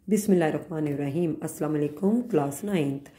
बिस्मिल्लाहिर्रहमानिर्रहीम। अस्सलाम वालेकुम। क्लास 9th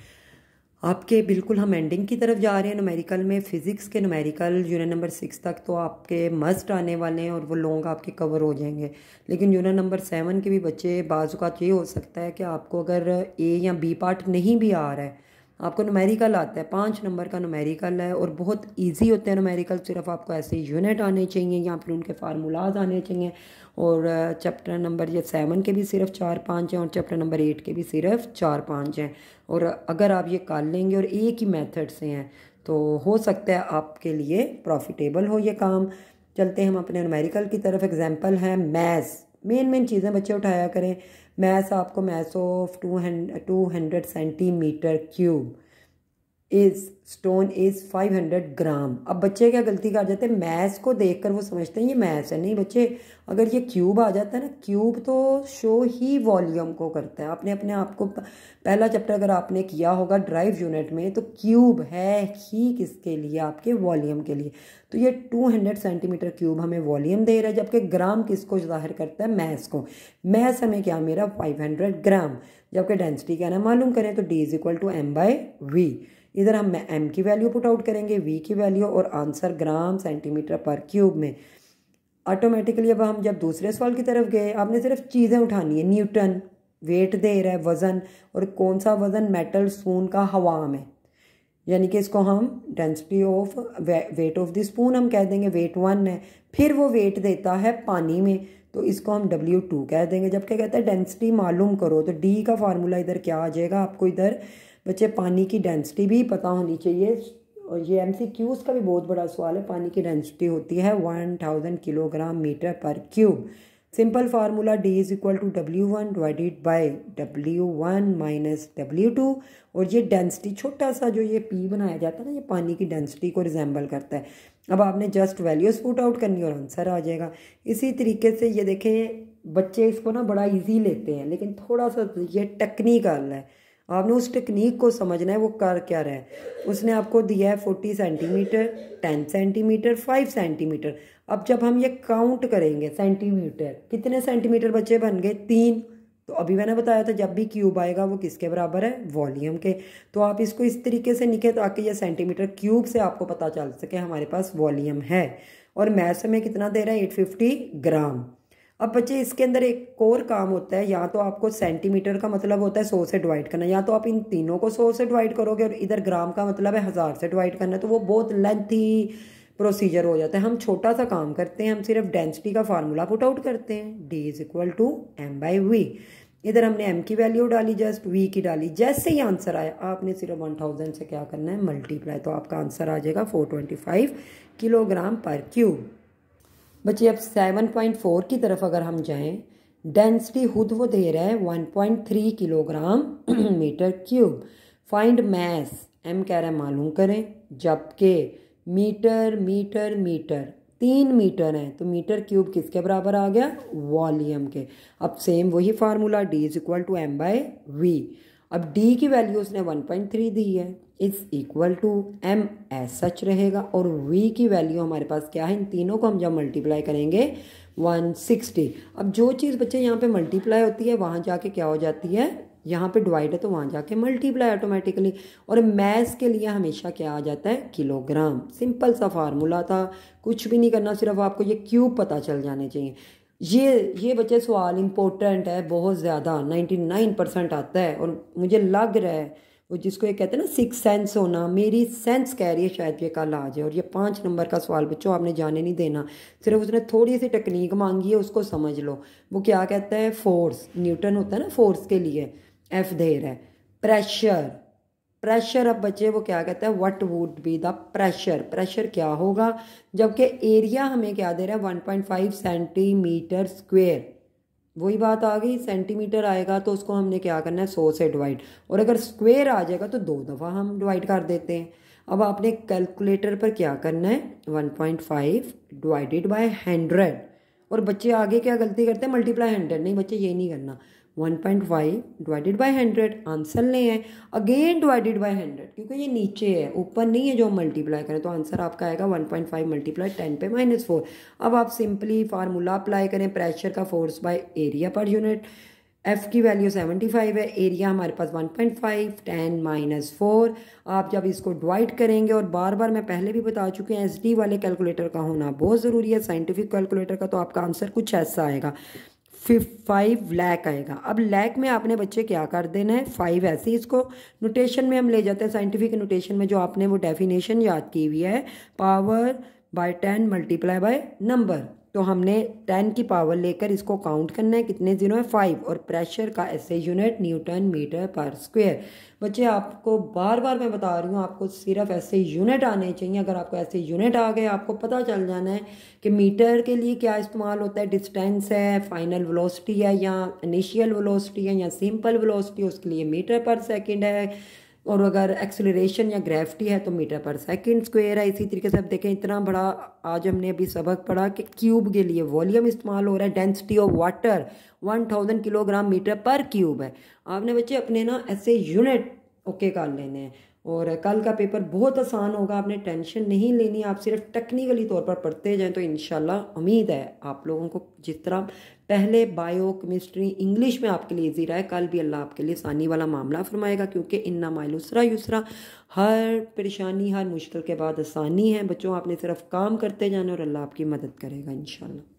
आपके बिल्कुल हम एंडिंग की तरफ जा रहे हैं। न्यूमेरिकल में फ़िज़िक्स के न्यूमेरिकल यूनिट नंबर 6 तक तो आपके मस्ट आने वाले हैं और वो लॉन्ग आपके कवर हो जाएंगे। लेकिन यूनिट नंबर 7 के भी बच्चे बाज़ औक़ात ये हो सकता है कि आपको अगर ए या बी पार्ट नहीं भी आ रहा है, आपको न्यूमेरिकल आता है, 5 नंबर का न्यूमेरिकल है और बहुत इजी होते हैं न्यूमेरिकल। सिर्फ आपको ऐसे यूनिट आने चाहिए या फिर उनके फार्मूलाज आने चाहिए। और चैप्टर नंबर ये 7 के भी सिर्फ 4-5 हैं और चैप्टर नंबर 8 के भी सिर्फ 4-5 हैं। और अगर आप ये कर लेंगे और एक ही मेथड से हैं तो हो सकता है आपके लिए प्रॉफिटेबल हो ये काम। चलते हैं हम अपने न्यूमेरिकल की तरफ। एग्जांपल है मैथ्स। मेन चीज़ें बच्चे उठाया करें। मैथ्स आपको maths of 200 centimetre cube is stone is 500 ग्राम। अब बच्चे क्या गलती कर जाते हैं, मैथ्स को देखकर वो समझते हैं ये मैथ्स है। नहीं बच्चे, अगर ये क्यूब आ जाता है ना, क्यूब तो शो ही वॉल्यूम को करता है। आपने अपने आप को पहला चैप्टर अगर आपने किया होगा ड्राइव यूनिट में, तो क्यूब है ही किसके लिए, आपके वॉल्यूम के लिए। तो ये 200 सेंटीमीटर क्यूब हमें वॉल्यूम दे रहा है, जबकि ग्राम किसको जाहिर करता है, मैथ्स को। मैथ्स हमें क्या मेरा 500 ग्राम, जबकि डेंसिटी क्या ना मालूम करें तो D = m/v। इधर हम m की वैल्यू पुट आउट करेंगे, v की वैल्यू, और आंसर ग्राम सेंटीमीटर पर क्यूब में। ऑटोमेटिकली अब हम जब दूसरे सवाल की तरफ गए, आपने सिर्फ चीज़ें उठानी है। न्यूटन वेट दे रहा है, वज़न, और कौन सा वज़न, मेटल स्पून का हवा में, यानी कि इसको हम density of weight of the spoon हम कह देंगे, वेट 1 है। फिर वो वेट देता है पानी में, तो इसको हम W2 कह देंगे। जब क्या कहता है डेंसिटी मालूम करो, तो D का फार्मूला इधर क्या आ जाएगा, आपको इधर बच्चे पानी की डेंसिटी भी पता होनी चाहिए। और ये MCQs का भी बहुत बड़ा सवाल है। पानी की डेंसिटी होती है 1000 किलोग्राम मीटर पर cube. Simple formula D = W1 divided by W1 minus W2। और ये डेंसिटी छोटा सा जो ये P बनाया जाता है ना, ये पानी की डेंसिटी को रिजेंबल करता है। अब आपने जस्ट वैल्यूज पुट आउट करनी और आंसर आ जाएगा। इसी तरीके से ये देखें, बच्चे इसको ना बड़ा ईजी लेते हैं, लेकिन थोड़ा सा ये टेक्निकल है। आपने उस टेक्निक को समझना है, वो कर क्या रहा है। उसने आपको दिया है 40 सेंटीमीटर, 10 सेंटीमीटर, 5 सेंटीमीटर। अब जब हम ये काउंट करेंगे सेंटीमीटर, कितने सेंटीमीटर बच्चे बन गए, 3। तो अभी मैंने बताया था जब भी क्यूब आएगा वो किसके बराबर है, वॉल्यूम के। तो आप इसको इस तरीके से लिखें ताकि ये सेंटीमीटर क्यूब से आपको पता चल सके हमारे पास वॉल्यूम है। और मैथ्स में कितना दे रहा है, 850 ग्राम। अब बच्चे इसके अंदर एक और काम होता है, या तो आपको सेंटीमीटर का मतलब होता है 100 से डिवाइड करना, या तो आप इन तीनों को 100 से डिवाइड करोगे, और इधर ग्राम का मतलब है 1000 से डिवाइड करना, तो वो बहुत लेंथी प्रोसीजर हो जाता है। हम छोटा सा काम करते हैं, हम सिर्फ डेंसिटी का फार्मूला पुट आउट करते हैं, D = m/v। इधर हमने m की वैल्यू डाली, जस्ट v की डाली। जैसे ही आंसर आया, आपने सिर्फ 1000 से क्या करना है, मल्टीप्लाई, तो आपका आंसर आ जाएगा 425 किलोग्राम पर क्यूब। बच्चे अब 7.4 की तरफ अगर हम जाएं, डेंसिटी खुद वो दे रहा है 1.3 kilogram metre cube. Find mass, m कह रहा है मालूम करें, जबकि मीटर मीटर मीटर 3 मीटर हैं, तो मीटर क्यूब किसके बराबर आ गया, वॉल्यूम के। अब सेम वही फार्मूला, D = m/v। अब D की वैल्यू उसने 1.3 दी है, is equal to m as such रहेगा, और v की वैल्यू हमारे पास क्या है, इन तीनों को हम जब मल्टीप्लाई करेंगे 160। अब जो चीज़ बच्चे यहाँ पे मल्टीप्लाई होती है वहाँ जाके क्या हो जाती है, यहाँ पे डिवाइड है तो वहाँ जाके मल्टीप्लाई ऑटोमेटिकली। और मैथ्स के लिए हमेशा क्या आ जाता है, किलोग्राम। सिंपल सा फार्मूला था, कुछ भी नहीं करना, सिर्फ आपको ये क्यूब पता चल जाने चाहिए। ये बच्चे सवाल इम्पोर्टेंट है बहुत ज़्यादा, 99% आता है। और मुझे लग रहा है वो जिसको ये कहते हैं ना 6 सेंस होना, मेरी सेंस कह रही है शायद ये कल आ जाए। और ये 5 नंबर का सवाल बच्चों आपने जाने नहीं देना, सिर्फ उसने थोड़ी सी टेक्निक मांगी है, उसको समझ लो। वो क्या कहता है, फोर्स, न्यूटन होता है ना फोर्स के लिए, F दे रहा है। प्रेशर, प्रेशर, अब बच्चे वो क्या कहता है, what would be the pressure, pressure क्या होगा, जबकि एरिया हमें क्या दे रहा है 1.5 सेंटीमीटर स्क्वेयर। वही बात आ गई, सेंटीमीटर आएगा तो उसको हमने क्या करना है 100 से डिवाइड, और अगर स्क्वेयर आ जाएगा तो 2 दफ़ा हम डिवाइड कर देते हैं। अब आपने कैलकुलेटर पर क्या करना है, 1.5 डिवाइडेड बाय 100। और बच्चे आगे क्या गलती करते हैं, मल्टीप्लाई 100, नहीं बच्चे ये नहीं करना, 1.5 डिवाइडेड बाय 100 आंसर ले हैं, अगेन डिवाइडेड बाय 100, क्योंकि ये नीचे है ऊपर नहीं है जो हम मल्टीप्लाई करें। तो आंसर आपका आएगा 1.5 मल्टीप्लाई 10 पे -4। अब आप सिंपली फार्मूला अप्लाई करें, प्रेशर का force by area per unit, F की वैल्यू 75 है, एरिया हमारे पास 1.5, 10 - 4। आप जब इसको डिवाइड करेंगे, और बार बार मैं पहले भी बता चुकी हूँ एसडी वाले कैलकुलेटर का होना बहुत ज़रूरी है, साइंटिफिक कैलकुलेटर का, तो आपका आंसर कुछ ऐसा आएगा, 5 लाख आएगा। अब लाख में आपने बच्चे क्या कर देना है, 5 ऐसे ही इसको नोटेशन में हम ले जाते हैं, साइंटिफिक नोटेशन में जो आपने वो डेफिनेशन याद की हुई है, power bye 10 multiply by number. तो हमने 10 की पावर लेकर इसको काउंट करना है, कितने जीरो है, 5, और प्रेशर का ऐसे यूनिट न्यूटन मीटर पर स्क्वायर। बच्चे आपको बार बार मैं बता रही हूँ, आपको सिर्फ ऐसे यूनिट आने चाहिए। अगर आपको ऐसे यूनिट आ गए, आपको पता चल जाना है कि मीटर के लिए क्या इस्तेमाल होता है, डिस्टेंस है, फाइनल वेलोसिटी है, या इनिशियल वेलोसिटी है, या सिंपल वेलोसिटी, उसके लिए मीटर पर सेकंड है, और अगर एक्सेलरेशन या ग्रेविटी है तो मीटर पर सेकंड स्क्वायर है। इसी तरीके से आप देखें, इतना बड़ा आज हमने अभी सबक पढ़ा कि क्यूब के लिए वॉल्यूम इस्तेमाल हो रहा है, density of water 1000 kilogram metre पर क्यूब है। आपने बच्चे अपने ना ऐसे यूनिट ओके कर लेने हैं, और कल का पेपर बहुत आसान होगा, आपने टेंशन नहीं लेनी, आप सिर्फ टेक्निकली तौर पर पढ़ते जाएं तो इंशाल्लाह उम्मीद है आप लोगों को जिस तरह पहले बायो केमिस्ट्री इंग्लिश में आपके लिए ईजी रहा है, कल भी अल्लाह आपके लिए आसानी वाला मामला फरमाएगा, क्योंकि इन्ना माइल उसरा युसरा, हर परेशानी हर मुश्किल के बाद आसानी है। बच्चों आपने सिर्फ काम करते जाना और अल्लाह आपकी मदद करेगा इंशाल्लाह।